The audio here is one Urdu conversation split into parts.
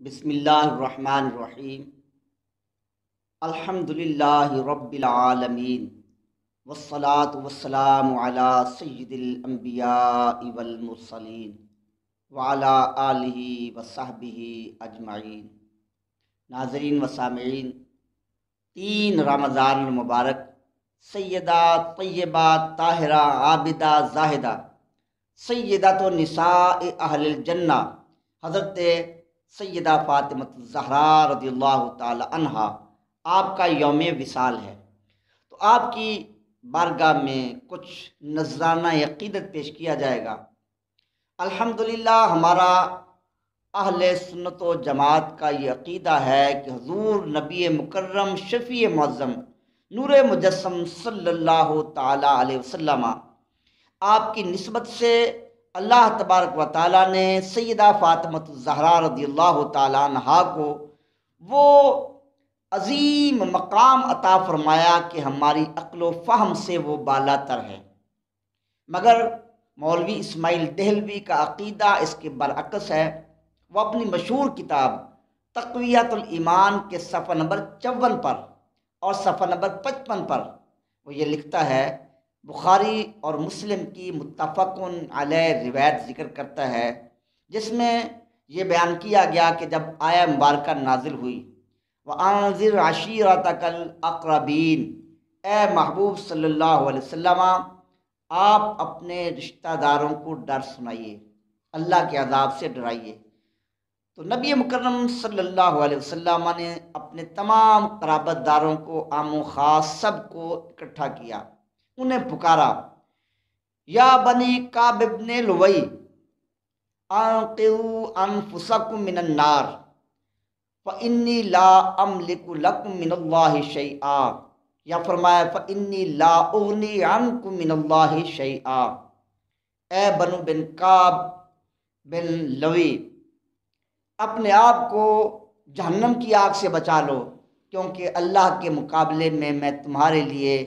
بسم اللہ الرحمن الرحیم۔ الحمدللہ رب العالمین، والصلاة والسلام علی سید الانبیاء والمرسلین وعلی آلہ وصحبہ اجمعین۔ ناظرین و سامعین، 3 رمضان المبارک سیدہ طیبہ طاہرہ عابدہ زاہدہ سیدۃ نساء اہل الجنہ حضرت سیدہ فاطمہ الزہرا رضی اللہ تعالی عنہا آپ کا یوم وصال ہے، تو آپ کی بارگاہ میں کچھ نذرانہ عقیدت پیش کیا جائے گا۔ الحمدللہ ہمارا اہل سنت و جماعت کا یہ عقیدہ ہے کہ حضور نبی مکرم شفیع معظم نور مجسم صلی اللہ تعالی علیہ وسلم آپ کی نسبت سے اللہ تبارک و تعالیٰ نے سیدہ فاطمہ الزہرا رضی اللہ تعالیٰ عنہا کو وہ عظیم مقام عطا فرمایا کہ ہماری عقل و فہم سے وہ بالا تر ہے، مگر مولوی اسماعیل دہلوی کا عقیدہ اس کے برعکس ہے۔ وہ اپنی مشہور کتاب تقویۃ الایمان کے صفحہ نمبر 54 پر اور صفحہ نمبر 55 پر وہ یہ لکھتا ہے، بخاری اور مسلم کی متفقن علیہ روایت ذکر کرتا ہے، جس میں یہ بیان کیا گیا کہ جب آیہ مبارکہ نازل ہوئی، وَأَنذِرْ عَشِيرَتَكَ الْأَقْرَبِينَ، اے محبوب صلی اللہ علیہ وسلم آپ اپنے رشتہ داروں کو ڈر سنائیے، اللہ کے عذاب سے ڈرائیے۔ تو نبی مکرم صلی اللہ علیہ وسلم نے اپنے تمام قرابت داروں کو عام و خاص سب کو اکٹھا کیا، انہیں پکارا، یا بنی کعب ابن لوئی انقذوا انفسکم من النار فانی لا املک لکم من اللہ شیئا، یا فرمایا فانی لا اغنی عنکم من اللہ شیئا، اے بنو بن کعب بن لوئی اپنے آپ کو جہنم کی آگ سے بچا لو، کیونکہ اللہ کے مقابلے میں تمہارے لیے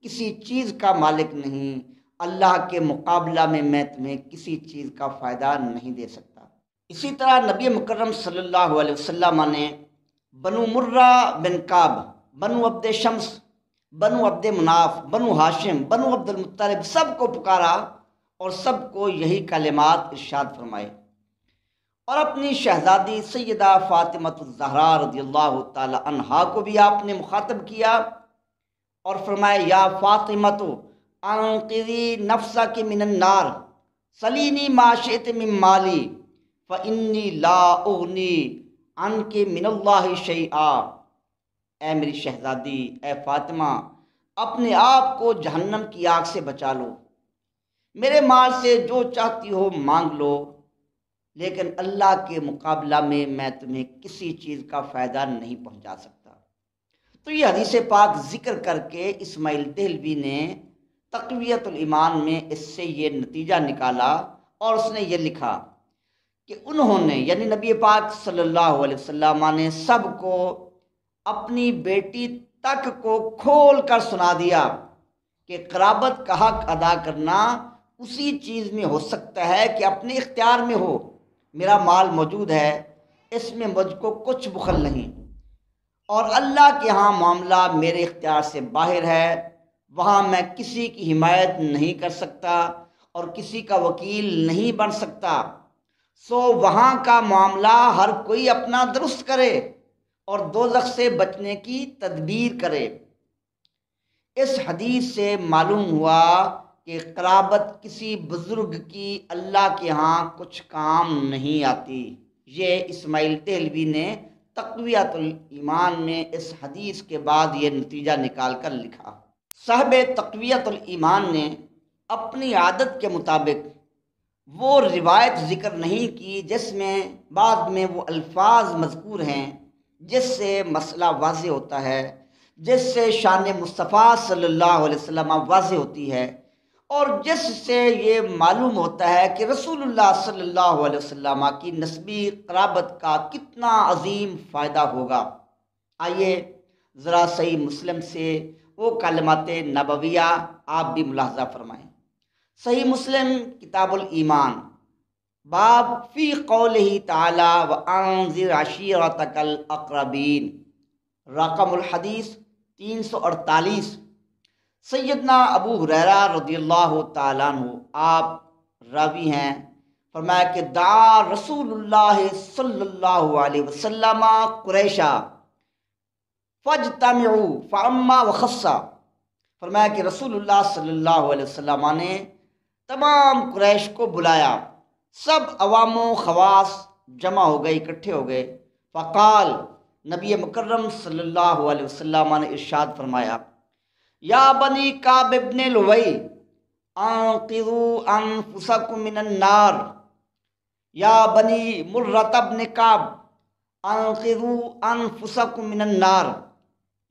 کسی چیز کا مالک نہیں، اللہ کے مقابلہ میں تمہیں کسی چیز کا فائدہ نہیں دے سکتا۔ اسی طرح نبی مکرم صلی اللہ علیہ وسلم نے بنو مرہ بن کعب، بنو عبد شمس، بنو عبد مناف، بنو ہاشم، بنو عبد المطلب سب کو پکارا اور سب کو یہی کلمات ارشاد فرمائے، اور اپنی شہزادی سیدہ فاطمہ الزہرا رضی اللہ تعالی عنہا کو بھی آپ نے مخاطب کیا اور فرمایا، یا فاطمہ انقذی نفسک من النار سلینی ما شئت من مالی فانی لا اغنی عنک من اللہ شیئا، اے میری شہزادی، اے فاطمہ اپنے آپ کو جہنم کی آگ سے بچا لو، میرے مال سے جو چاہتی ہو مانگ لو، لیکن اللہ کے مقابلہ میں تمہیں کسی چیز کا فائدہ نہیں پہنچا سکتا۔ تو یہ حدیث پاک ذکر کر کے اسماعیل دہلوی نے تقویۃ الایمان میں اس سے یہ نتیجہ نکالا اور اس نے یہ لکھا کہ انہوں نے یعنی نبی پاک صلی اللہ علیہ وسلم نے سب کو اپنی بیٹی تک کو کھول کر سنا دیا کہ قرابت کا حق ادا کرنا اسی چیز میں ہو سکتا ہے کہ اپنے اختیار میں ہو، میرا مال موجود ہے، اس میں مجھ کو کچھ بخل نہیں، اور اللہ کے ہاں معاملہ میرے اختیار سے باہر ہے، وہاں میں کسی کی حمایت نہیں کر سکتا اور کسی کا وکیل نہیں بن سکتا، سو وہاں کا معاملہ ہر کوئی اپنا درست کرے اور دوزخ سے بچنے کی تدبیر کرے۔ اس حدیث سے معلوم ہوا کہ قرابت کسی بزرگ کی اللہ کے ہاں کچھ کام نہیں آتی۔ یہ اسماعیل دہلوی نے تقویۃ الایمان میں اس حدیث کے بعد یہ نتیجہ نکال کر لکھا۔ صاحب تقویۃ الایمان نے اپنی عادت کے مطابق وہ روایت ذکر نہیں کی جس میں بعد میں وہ الفاظ مذکور ہیں جس سے مسئلہ واضح ہوتا ہے، جس سے شان مصطفیٰ صلی اللہ علیہ وسلم واضح ہوتی ہے، اور جس سے یہ معلوم ہوتا ہے کہ رسول اللہ صلی اللہ علیہ وسلم کی نسبی قرابت کا کتنا عظیم فائدہ ہوگا۔ آئیے ذرا صحیح مسلم سے وہ کلمات نبویہ آپ بھی ملاحظہ فرمائیں۔ صحیح مسلم کتاب الایمان باب فی قولہ تعالی وانذر عشیرتک الاقربین، رقم الحدیث 348۔ سیدنا ابو ہریرہ رضی اللہ تعالیٰ عنہ آپ راوی ہیں، فرمایا کہ دعا رسول اللہ صلی اللہ علیہ وسلم قریشا فاجتمعوا فعما وخصا، فرمایا کہ رسول اللہ صلی اللہ علیہ وسلم نے تمام قریش کو بلایا، سب عوام و خواص جمع ہو گئے، اکٹھے ہو گئے۔ فقال، نبی مکرم صلی اللہ علیہ وسلم نے ارشاد فرمایا، یا بنی کعب ابن لوئی انقذوا انفسکم من النار، یا بنی مرۃ ابن کعب انقذوا انفسکم من النار،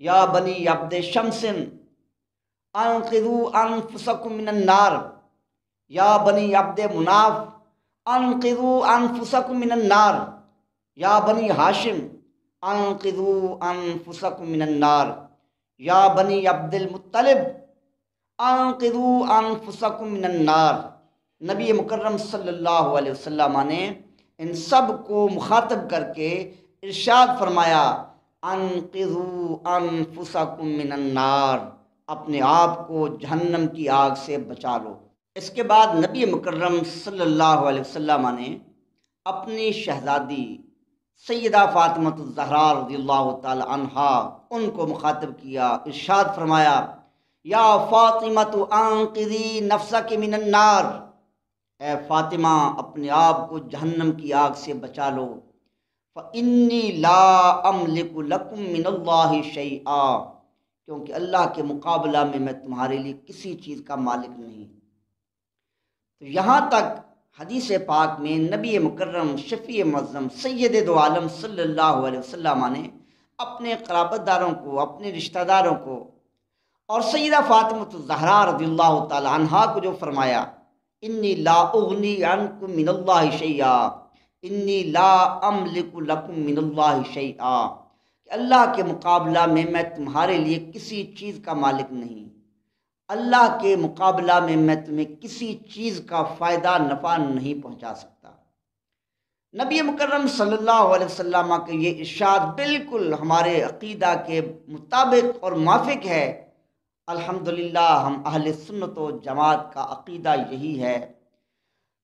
یا بنی عبد شمس انقذوا انفسکم من النار، یا بنی عبد مناف انقذوا انفسکم من النار، یا بنی ہاشم انقذوا انفسکم من النار، یا بنی عبد المطلب انقذوا انفسکم من النار۔ نبی مکرم صلی اللہ علیہ وسلم نے ان سب کو مخاطب کر کے ارشاد فرمایا، انقذوا انفسکم من النار، اپنے آپ کو جہنم کی آگ سے بچا لو۔ اس کے بعد نبی مکرم صلی اللہ علیہ وسلم نے اپنی شہزادی سیدہ فاطمہ الزہرا رضی اللہ تعالی عنہا ان کو مخاطب کیا، ارشاد فرمایا، یا فاطمہ انقذی نفسک من النار، اے فاطمہ اپنے آپ کو جہنم کی آگ سے بچا لو، فإنی لا املک لکم من اللہ شیئا، کیونکہ اللہ کے مقابلہ میں تمہارے لیے کسی چیز کا مالک نہیں۔ تو یہاں تک حدیث پاک میں نبی مکرم شفیع معظم سید دو عالم صلی اللہ علیہ وسلم نے اپنے قرابت داروں کو، اپنے رشتہ داروں کو اور سیدہ فاطمہ الزہرا رضی اللہ تعالی عنہا کو جو فرمایا، انی لا اغنی عنکم من اللہ شیئا، انی لا املک لکم من اللہ شیئا، کہ اللہ کے مقابلہ میں تمہارے لیے کسی چیز کا مالک نہیں، اللہ کے مقابلہ میں تمہیں کسی چیز کا فائدہ نفع نہیں پہنچا سکتا۔ نبی مکرم صلی اللہ علیہ وسلم کا یہ ارشاد بالکل ہمارے عقیدہ کے مطابق اور موافق ہے۔ الحمدللہ ہم اہل سنت و جماعت کا عقیدہ یہی ہے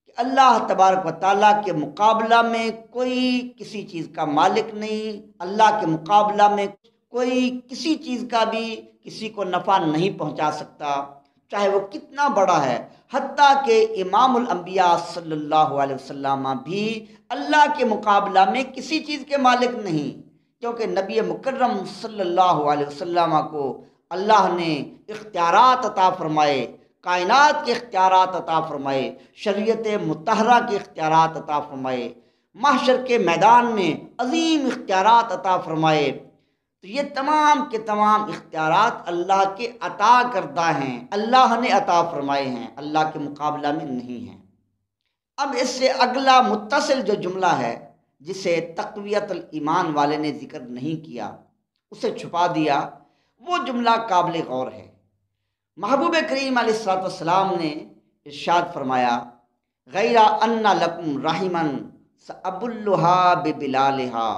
کہ اللہ تبارک و تعالیٰ کے مقابلہ میں کوئی کسی چیز کا مالک نہیں، اللہ کے مقابلہ میں کوئی کسی چیز کا بھی کسی کو نفع نہیں پہنچا سکتا، چاہے وہ کتنا بڑا ہے۔ حتیٰ کہ امام الانبیاء صلی اللہ علیہ وسلم بھی اللہ کے مقابلہ میں کسی چیز کے مالک نہیں، کیونکہ نبی مکرم صلی اللہ علیہ وسلم کو اللہ نے اختیارات عطا فرمائے، کائنات کے اختیارات عطا فرمائے، شریعت مطہرہ کے اختیارات عطا فرمائے، محشر کے میدان میں عظیم اختیارات عطا فرمائے۔ تو یہ تمام کے تمام اختیارات اللہ کے عطا کردہ ہیں، اللہ نے عطا فرمائے ہیں، اللہ کے مقابلہ میں نہیں ہیں۔ اب اس سے اگلا متصل جو جملہ ہے جسے تقویت الایمان والے نے ذکر نہیں کیا، اسے چھپا دیا، وہ جملہ قابل غور ہے۔ محبوب کریم علیہ الصلوۃ والسلام نے ارشاد فرمایا، غیر ان لکم رحما سأبلھا ببلالھا،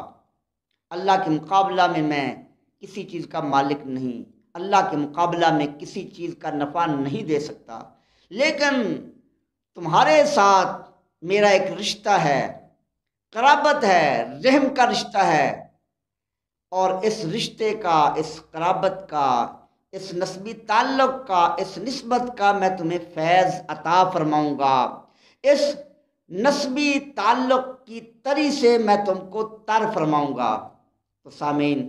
اللہ کے مقابلہ میں کسی چیز کا مالک نہیں، اللہ کے مقابلہ میں کسی چیز کا نفع نہیں دے سکتا، لیکن تمہارے ساتھ میرا ایک رشتہ ہے، قرابت ہے، رحم کا رشتہ ہے، اور اس رشتے کا، اس قرابت کا، اس نسبی تعلق کا، اس نسبت کا میں تمہیں فیض عطا فرماؤں گا، اس نسبی تعلق کی تری سے میں تم کو تر فرماؤں گا۔ تو سامعین،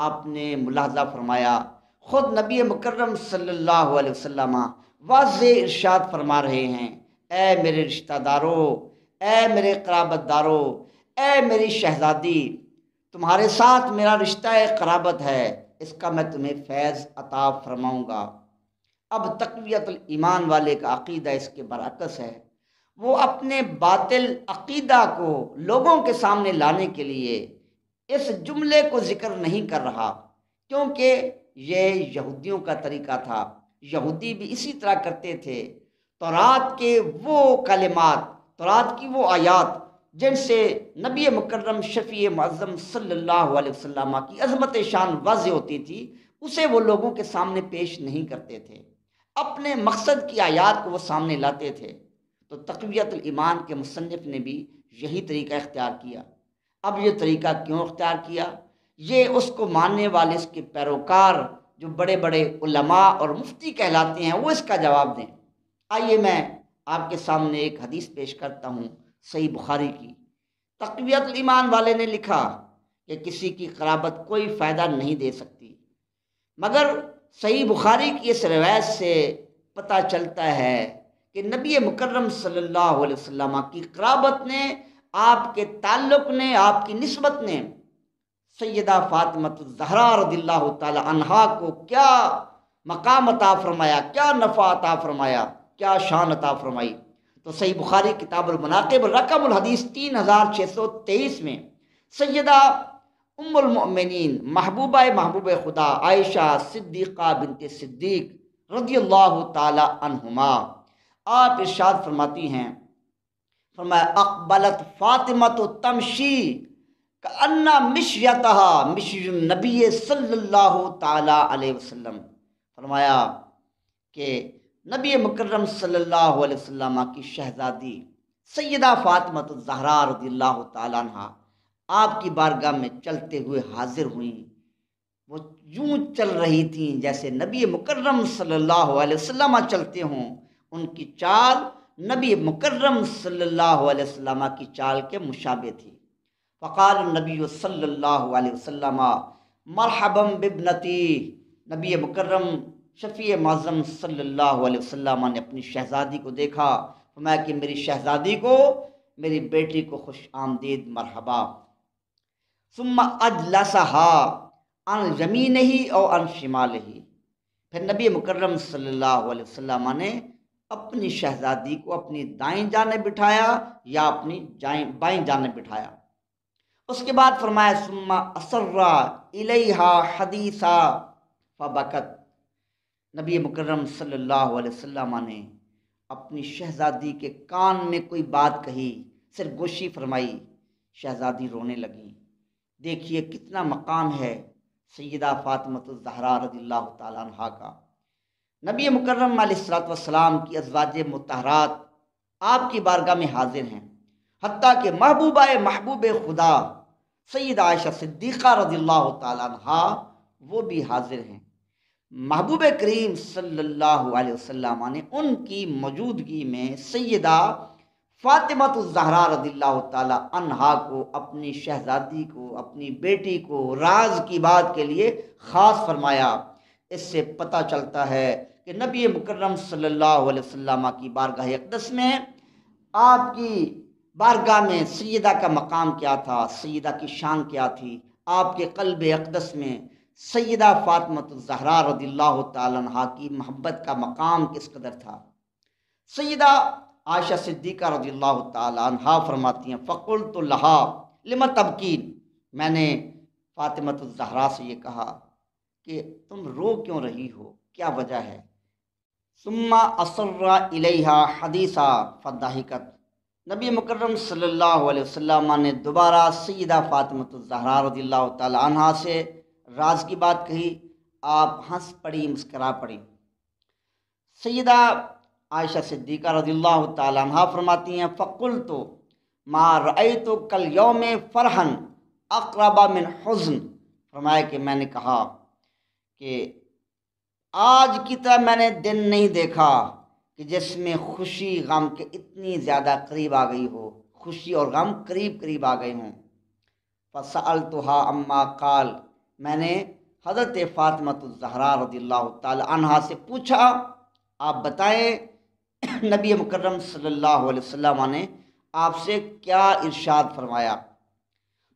آپ نے ملاحظہ فرمایا، خود نبی مکرم صلی اللہ علیہ وسلم واضح ارشاد فرما رہے ہیں، اے میرے رشتہ داروں، اے میرے قرابت داروں، اے میری شہزادی، تمہارے ساتھ میرا رشتہ قرابت ہے، اس کا میں تمہیں فیض عطا فرماؤں گا۔ اب تقویت الایمان والے کا عقیدہ اس کے برعکس ہے، وہ اپنے باطل عقیدہ کو لوگوں کے سامنے لانے کے لیے اس جملے کو ذکر نہیں کر رہا، کیونکہ یہ یہودیوں کا طریقہ تھا، یہودی بھی اسی طرح کرتے تھے، تورات کے وہ کلمات تورات کی وہ آیات جن سے نبی مکرم شفیع معظم صلی اللہ علیہ وسلم کی عظمت شان واضح ہوتی تھی، اسے وہ لوگوں کے سامنے پیش نہیں کرتے تھے، اپنے مقصد کی آیات کو وہ سامنے لاتے تھے۔ تو تقویت الایمان کے مصنف نے بھی یہی طریقہ اختیار کیا۔ اب یہ طریقہ کیوں اختیار کیا؟ یہ اس کو ماننے والے، اس کے پیروکار جو بڑے بڑے علماء اور مفتی کہلاتے ہیں، وہ اس کا جواب دیں۔ آئیے میں آپ کے سامنے ایک حدیث پیش کرتا ہوں صحیح بخاری کی۔ تقویت الایمان والے نے لکھا کہ کسی کی قرابت کوئی فائدہ نہیں دے سکتی، مگر صحیح بخاری کی اس روایت سے پتہ چلتا ہے کہ نبی مکرم صلی اللہ علیہ وسلم کی قرابت نے، آپ کے تعلق نے، آپ کی نسبت نے سیدہ فاطمہ الزہرا رضی اللہ تعالی عنہا کو کیا مقام عطا فرمایا، کیا نفع عطا فرمایا، کیا شان عطا فرمائی۔ تو صحیح بخاری کتاب المناقب رقم الحدیث 3623 میں سیدہ ام المؤمنین محبوب خدا عائشہ صدیقہ بنت صدیق رضی اللہ تعالی عنہما آپ ارشاد فرماتی ہیں، فرمایا اقبلت فاطمہ تمشی کأنہ مشیتہا مشی النبی صلی اللہ تعالی علیہ وسلم۔ فرمایا کہ نبی مکرم صلی اللہ علیہ وسلم کی شہزادی سیدہ فاطمہ الزہرا رضی اللہ تعالیٰ عنہ آپ کی بارگاہ میں چلتے ہوئے حاضر ہوئیں۔ وہ یوں چل رہی تھیں جیسے نبی مکرم صلی اللہ علیہ وسلم چلتے ہوں، ان کی چال نبی مکرم صلی اللہ علیہ وسلم کی چال کے مشابہ تھی۔ فقال النبی صلی اللہ علیہ وسلم مرحبا بابنتی، نبی مکرم شفیع معظم صلی اللہ علیہ وسلم نے اپنی شہزادی کو دیکھا، فرمایا کہ میری شہزادی کو، میری بیٹی کو خوش آمدید، مرحبا۔ ثم اجلسها عن یمینہ او عن شمالہ، پھر نبی مکرم صلی اللہ علیہ وسلم نے اپنی شہزادی کو اپنی دائیں جانب بٹھایا یا اپنی بائیں جانب بٹھایا۔ اس کے بعد فرمایا ثم اسر الیہا حدیثا فبکت، نبی مکرم صلی اللہ علیہ وسلم نے اپنی شہزادی کے کان میں کوئی بات کہی، سرگوشی فرمائی، شہزادی رونے لگی۔ دیکھیے کتنا مقام ہے سیدہ فاطمہ الزہرا رضی اللہ تعالیٰ عنہا کا۔ نبی مکرم علیہ الصلوۃ والسلام کی ازواج مطہرات آپ کی بارگاہ میں حاضر ہیں، حتیٰ کہ محبوب خدا سیدہ عائشہ صدیقہ رضی اللہ تعالیٰ عنہا وہ بھی حاضر ہیں۔ محبوب کریم صلی اللہ علیہ وسلم نے ان کی موجودگی میں سیدہ فاطمہ الزہرا رضی اللہ تعالی عنہا کو، اپنی شہزادی کو، اپنی بیٹی کو راز کی بات کے لیے خاص فرمایا۔ اس سے پتہ چلتا ہے کہ نبی مکرم صلی اللہ علیہ وسلم کی بارگاہ اقدس میں، آپ کی بارگاہ میں سیدہ کا مقام کیا تھا، سیدہ کی شان کیا تھی، آپ کے قلب اقدس میں سیدہ فاطمہ الزہرا رضی اللہ تعالی عنہا کی محبت کا مقام کس قدر تھا۔ سیدہ عائشہ صدیقہ رضی اللہ تعالی عنہا فرماتی ہیں فقلت لها لم تبکین، میں نے فاطمہ الزہرا سے یہ کہا کہ تم رو کیوں رہی ہو، کیا وجہ ہے؟ ثم اصر الیہا حدیثا فضحکت، نبی مکرم صلی اللہ علیہ وسلم نے دوبارہ سیدہ فاطمہ الزہرا رضی اللہ تعالی عنہا سے راز کی بات کہی، آپ ہنس پڑی، مسکرا پڑی۔ سیدہ عائشہ صدیقہ رضی اللہ تعالی عنہا فرماتی ہیں فقلت ما رأیت کالیوم فرحا اقرب من حزن، فرمایا کہ میں نے کہا کہ آج کی طرح میں نے دن نہیں دیکھا کہ جس میں خوشی غم کے اتنی زیادہ قریب آ گئی ہو، خوشی اور غم قریب قریب آ گئے ہوں۔ فسألتها عما قال، میں نے حضرت فاطمہ الزہرا رضی اللہ تعالی عنہا سے پوچھا، آپ بتائیں نبی مکرم صلی اللہ علیہ وسلم نے آپ سے کیا ارشاد فرمایا؟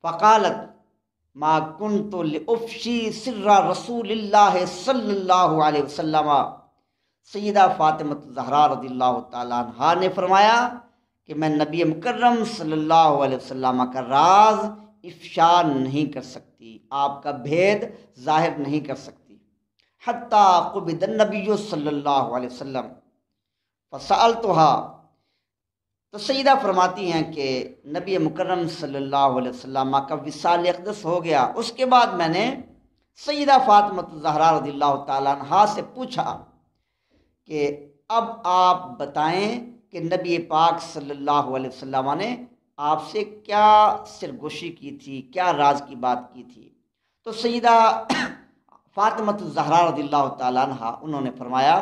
فقالت ما کنت لافشی سر رسول اللہ صلی اللہ علیہ وسلم، سیدہ فاطمہ الزہرا رضی اللہ تعالی عنہا نے فرمایا کہ میں نبی مکرم صلی اللہ علیہ وسلم کا راز افشا نہیں کر سکتی، آپ کا بھید ظاہر نہیں کر سکتی۔ حتیٰ قبض النبی صلی اللہ علیہ وسلم فسألتها، تو سیدہ فرماتی ہیں کہ نبی مکرم صلی اللہ علیہ وسلم کا وصال اقدس ہو گیا، اس کے بعد میں نے سیدہ فاطمہ الزہرا رضی اللہ تعالیٰ عنہا سے پوچھا کہ اب آپ بتائیں کہ نبی پاک صلی اللہ علیہ وسلم نے آپ سے کیا سرگوشی کی تھی، کیا راز کی بات کی تھی؟ تو سیدہ فاطمہ الزہرا رضی اللہ تعالیٰ عنہا انہوں نے فرمایا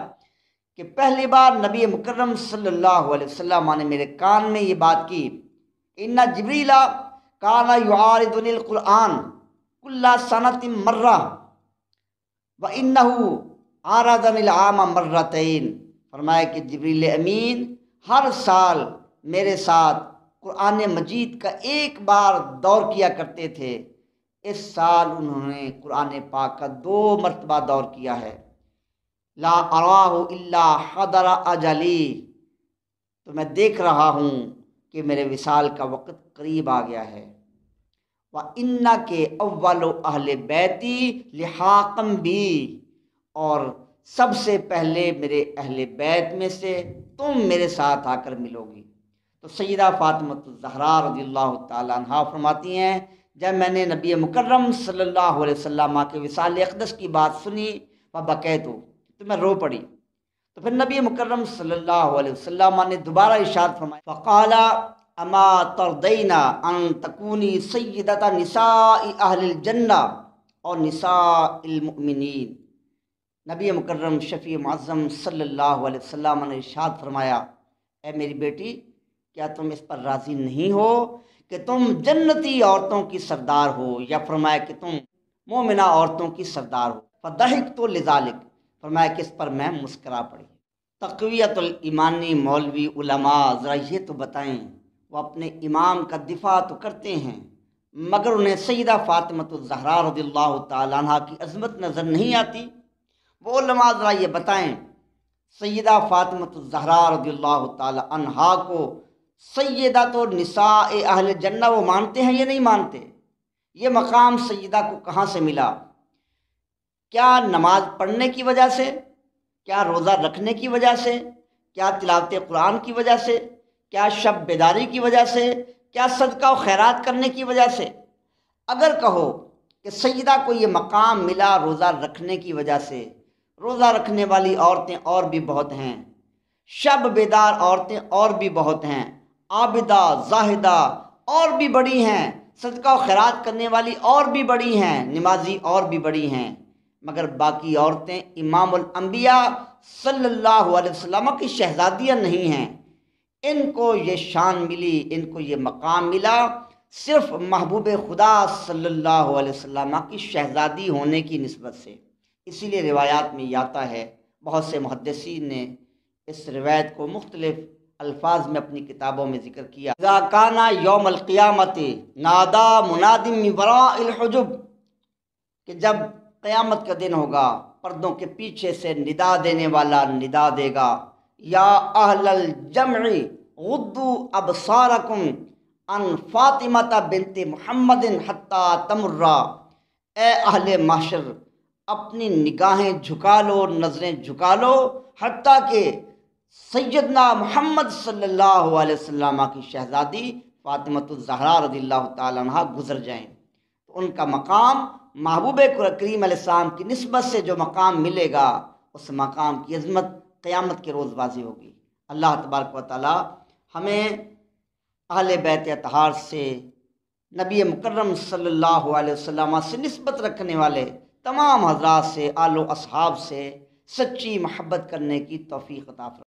کہ پہلی بار نبی مکرم صلی اللہ علیہ وسلم نے میرے کان میں یہ بات کی، ان جبریل کان یعارضنی القرآن کل سنۃ مرہ وانہ عارضنی العام مرتین۔ فرمایا کہ جبریل امین ہر سال میرے ساتھ قرآن مجید کا ایک بار دور کیا کرتے تھے، اس سال انہوں نے قرآن پاک کا 2 مرتبہ دور کیا ہے۔ لا اراہ الا حضر اجلی، تو میں دیکھ رہا ہوں کہ میرے وصال کا وقت قریب آ گیا ہے۔ وَإِنَّكَ أَوَّلُ أَهْلِ بَيْتِي لِحَاقًا بِي، اور سب سے پہلے میرے اہل بیت میں سے تم میرے ساتھ آ کر ملو گی۔ تو سیدہ فاطمہ الزہرا رضی اللہ تعالیٰ عنہا فرماتی ہیں جب میں نے نبی مکرم صلی اللہ علیہ وسلم کے وصال اقدس کی بات سنی فبکیت، تو میں رو پڑی۔ تو پھر نبی مکرم صلی اللہ علیہ وسلم نے دوبارہ ارشاد فرمایا فقال اما ترضین ان تکونی سیدۃ نساء اہل الجنہ اور نساء المؤمنین۔ نبی مکرم شفیع معظم صلی اللہ علیہ وسلم نے ارشاد فرمایا اے میری بیٹی، کیا تم اس پر راضی نہیں ہو کہ تم جنتی عورتوں کی سردار ہو، یا فرمایا کہ تم مومنہ عورتوں کی سردار ہو؟ فضحکت لذالک، فرمایا کہ اس پر میں مسکرا پڑی۔ تقویت الایمانی مولوی علماء ذرا یہ تو بتائیں، وہ اپنے امام کا دفاع تو کرتے ہیں مگر انہیں سیدہ فاطمہ الزہرا رضی اللہ تعالیٰ عنہ کی عظمت نظر نہیں آتی؟ وہ علماء ذرا یہ بتائیں، سیدہ فاطمہ الزہرا رضی اللہ تعالیٰ عنہا کو سیدہ تو نساء اہل جنہ وہ مانتے ہیں یا نہیں مانتے؟ یہ مقام سیدہ کو کہاں سے ملا؟ کیا نماز پڑھنے کی وجہ سے؟ کیا روزہ رکھنے کی وجہ سے؟ کیا تلاوت قرآن کی وجہ سے؟ کیا شب بیداری کی وجہ سے؟ کیا صدقہ و خیرات کرنے کی وجہ سے؟ اگر کہو کہ سیدہ کو یہ مقام ملا روزہ رکھنے کی وجہ سے، روزہ رکھنے والی عورتیں اور بھی بہت ہیں، شب بیدار عورتیں اور بھی بہت ہیں، عابدہ زاہدہ اور بھی بڑی ہیں، صدقہ و خیرات کرنے والی اور بھی بڑی ہیں، نمازی اور بھی بڑی ہیں، مگر باقی عورتیں امام الانبیاء صلی اللہ علیہ وسلم کی شہزادیاں نہیں ہیں۔ ان کو یہ شان ملی، ان کو یہ مقام ملا صرف محبوب خدا صلی اللہ علیہ وسلم کی شہزادی ہونے کی نسبت سے۔ اسی لیے روایات میں یہ آتا ہے، بہت سے محدثین نے اس روایت کو مختلف الفاظ میں اپنی کتابوں میں ذکر کیا۔ اذا کان یوم القیامت نادا مناد من وراء الحجب، کہ جب قیامت کا دن ہوگا پردوں کے پیچھے سے ندا دینے والا ندا دے گا، یا اہل الجمع غضوا ابصارکم ان فاطمہ بنت محمد حتی تمر، اے اہل محشر اپنی نگاہیں جھکا لو، نظریں جھکا لو، حتیٰ کہ سیدنا محمد صلی اللہ علیہ وسلم کی شہزادی فاطمہ الزہرا رضی اللہ تعالیٰ عنہ گزر جائیں، تو ان کا مقام محبوب کریم علیہ السلام کی نسبت سے جو مقام ملے گا، اس مقام کی عظمت قیامت کے روز واضح ہوگی۔ اللہ تبارک و تعالی ہمیں اہل بیت اطہار سے، نبی مکرم صلی اللہ علیہ وسلم سے نسبت رکھنے والے تمام حضرات سے، آل و اصحاب سے سچی محبت کرنے کی توفیق عطا فرمائے۔